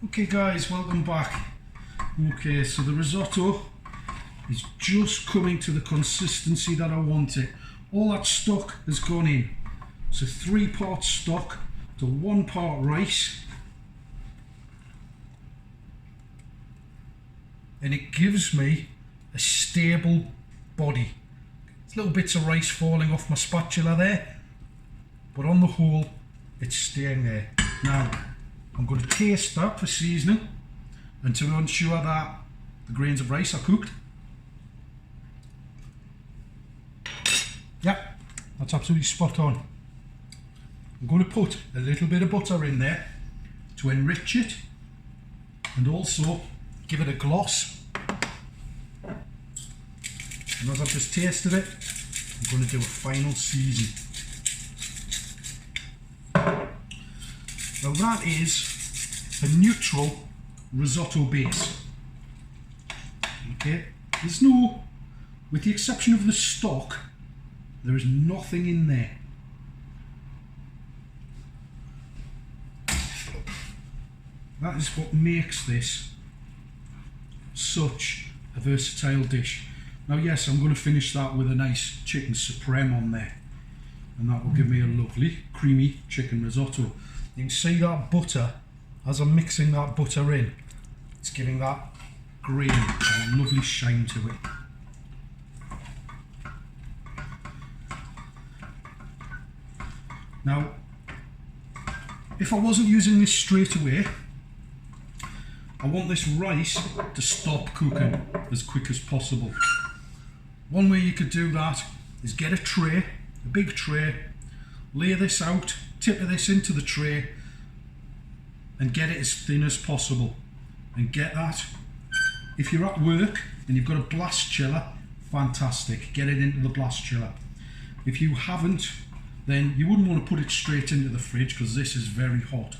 Okay guys, welcome back. Okay, so the risotto is just coming to the consistency that I want it. All that stock has gone in. So 3 parts stock to 1 part rice. And it gives me a stable body. There's little bits of rice falling off my spatula there, but on the whole, it's staying there. Now, I'm going to taste that for seasoning and to ensure that the grains of rice are cooked. Yeah, that's absolutely spot on. I'm going to put a little bit of butter in there to enrich it and also give it a gloss. And as I've just tasted it, I'm going to do a final season. Now that is a neutral risotto base. Okay, there's no, with the exception of the stock, there is nothing in there. That is what makes this such a versatile dish. Now yes, I'm going to finish that with a nice chicken supreme on there, and that will give me a lovely creamy chicken risotto. You can see that butter, as I'm mixing that butter in, it's giving that grain a lovely shine to it. Now, if I wasn't using this straight away, I want this rice to stop cooking as quick as possible. One way you could do that is get a tray, a big tray, lay this out, tip of this into the tray and get it as thin as possible. And get that, if you're at work and you've got a blast chiller, fantastic, get it into the blast chiller. If you haven't, then you wouldn't want to put it straight into the fridge because this is very hot.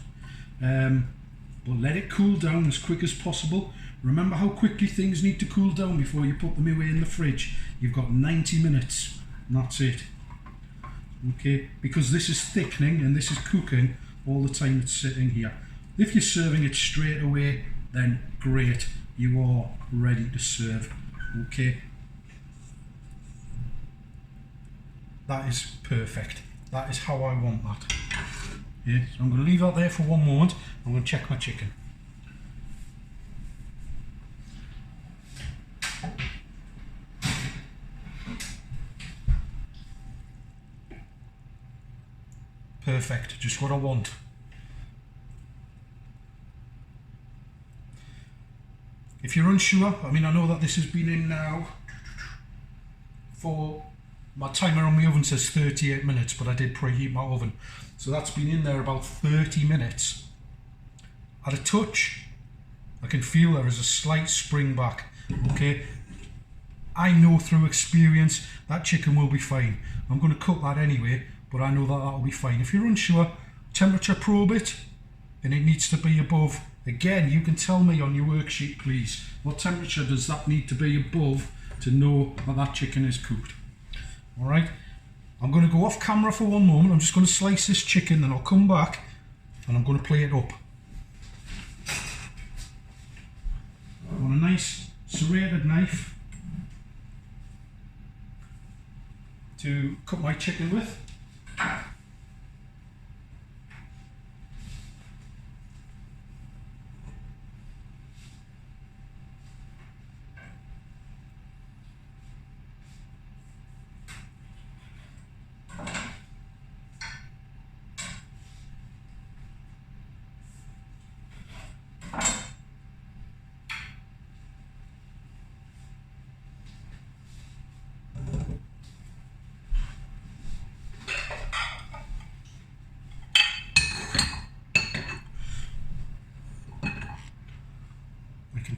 But let it cool down as quick as possible. Remember how quickly things need to cool down before you put them away in the fridge. You've got 90 minutes and that's it. Okay, because this is thickening and this is cooking all the time it's sitting here. If you're serving it straight away, then great, you are ready to serve. Okay, that is perfect. That is how I want that. Yeah, so I'm going to leave that there for one moment. I'm going to check my chicken. Perfect, just what I want. If you're unsure, I mean, I know that this has been in now for, my timer on my oven says 38 minutes, but I did preheat my oven. So that's been in there about 30 minutes. At a touch, I can feel there is a slight spring back, okay? I know through experience that chicken will be fine. I'm going to cook that anyway, but I know that will be fine. If you're unsure, temperature probe it, and it needs to be above. Again, you can tell me on your worksheet, please, what temperature does that need to be above to know that that chicken is cooked. All right, I'm going to go off camera for one moment. I'm just going to slice this chicken, then I'll come back and I'm going to plate it up. I want a nice serrated knife to cut my chicken with.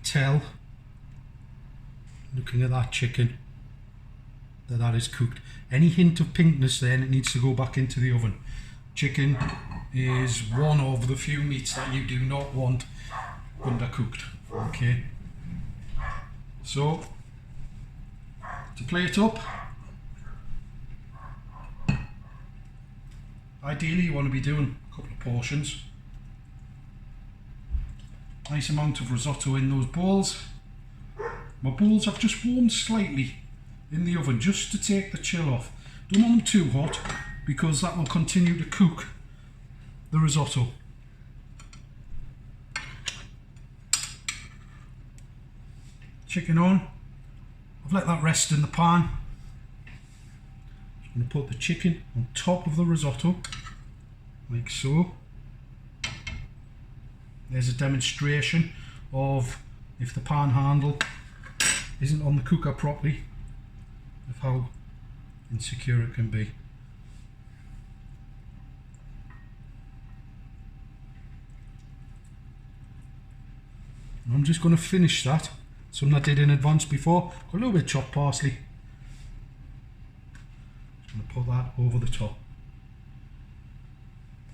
Tell, looking at that chicken, that that is cooked. Any hint of pinkness then it needs to go back into the oven. Chicken is one of the few meats that you do not want undercooked. Okay, so to plate up, ideally you want to be doing a couple of portions. Nice amount of risotto in those bowls. My bowls have just warmed slightly in the oven just to take the chill off. Don't want them too hot because that will continue to cook the risotto. Chicken on. I've let that rest in the pan. I'm going to put the chicken on top of the risotto, like so. There's a demonstration of if the pan handle isn't on the cooker properly, of how insecure it can be. And I'm just going to finish that. Something I did in advance before. Got a little bit of chopped parsley. Just going to put that over the top.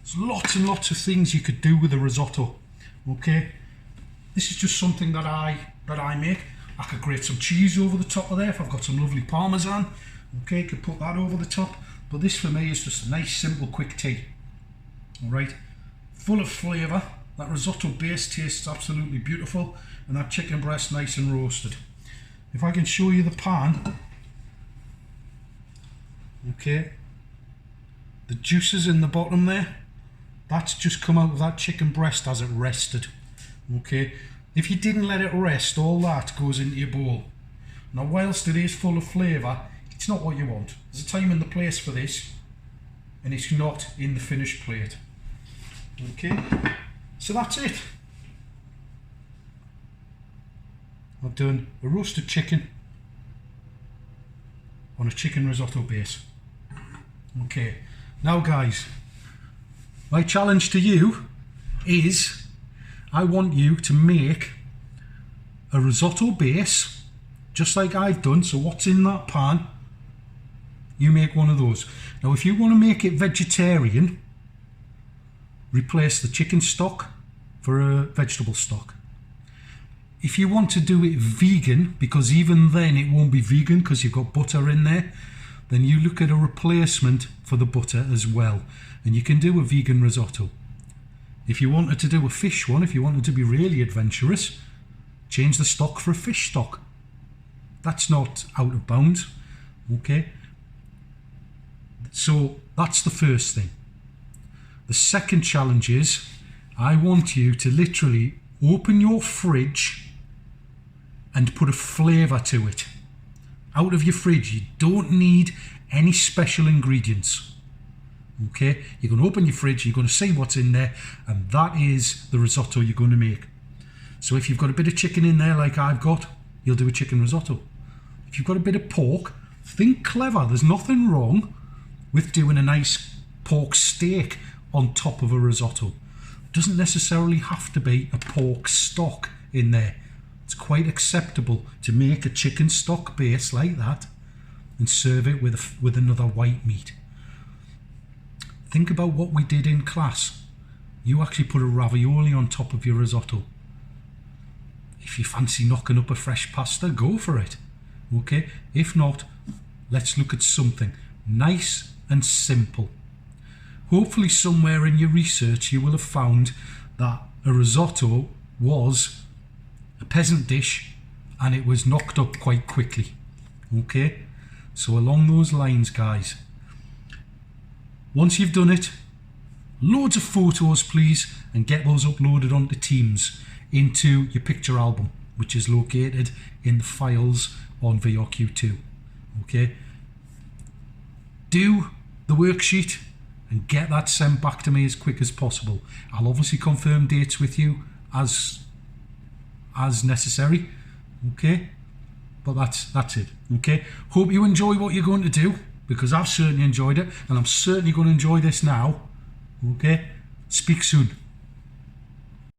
There's lots and lots of things you could do with a risotto. Okay, this is just something that I make. I could grate some cheese over the top of there if I've got some lovely parmesan. Okay, could put that over the top. But this for me is just a nice, simple, quick tea. All right, full of flavour. That risotto base tastes absolutely beautiful, and that chicken breast nice and roasted. If I can show you the pan, okay, the juices in the bottom there, that's just come out of that chicken breast as it rested. Okay, if you didn't let it rest, all that goes into your bowl. Now, whilst it is full of flavour, it's not what you want. There's a time and the place for this, and it's not in the finished plate. Okay, so that's it. I've done a roasted chicken on a chicken risotto base. Okay, now guys, my challenge to you is I want you to make a risotto base just like I've done. So what's in that pan, you make one of those. Now if you want to make it vegetarian, replace the chicken stock for a vegetable stock. If you want to do it vegan, because even then it won't be vegan because you've got butter in there, then you look at a replacement for the butter as well, and you can do a vegan risotto. If you wanted to do a fish one, if you wanted to be really adventurous, change the stock for a fish stock. That's not out of bounds. Okay, so that's the first thing. The second challenge is I want you to literally open your fridge and put a flavour to it. Out of your fridge, you don't need any special ingredients. Okay, you're going to open your fridge, you're going to see what's in there, and that is the risotto you're going to make. So if you've got a bit of chicken in there like I've got, you'll do a chicken risotto. If you've got a bit of pork, think clever. There's nothing wrong with doing a nice pork steak on top of a risotto. It doesn't necessarily have to be a pork stock in there. It's quite acceptable to make a chicken stock base like that and serve it with another white meat. Think about what we did in class. You actually put a ravioli on top of your risotto. If you fancy knocking up a fresh pasta, go for it. Okay? If not, let's look at something nice and simple. Hopefully somewhere in your research you will have found that a risotto was a peasant dish and it was knocked up quite quickly. Okay? So along those lines, guys, once you've done it, loads of photos please, and get those uploaded onto Teams into your picture album, which is located in the files on VRQ2. Okay? Do the worksheet and get that sent back to me as quick as possible. I'll obviously confirm dates with you as necessary. Okay? But that's it. Okay? Hope you enjoy what you're going to do, because I've certainly enjoyed it, and I'm certainly going to enjoy this now. Okay? Speak soon.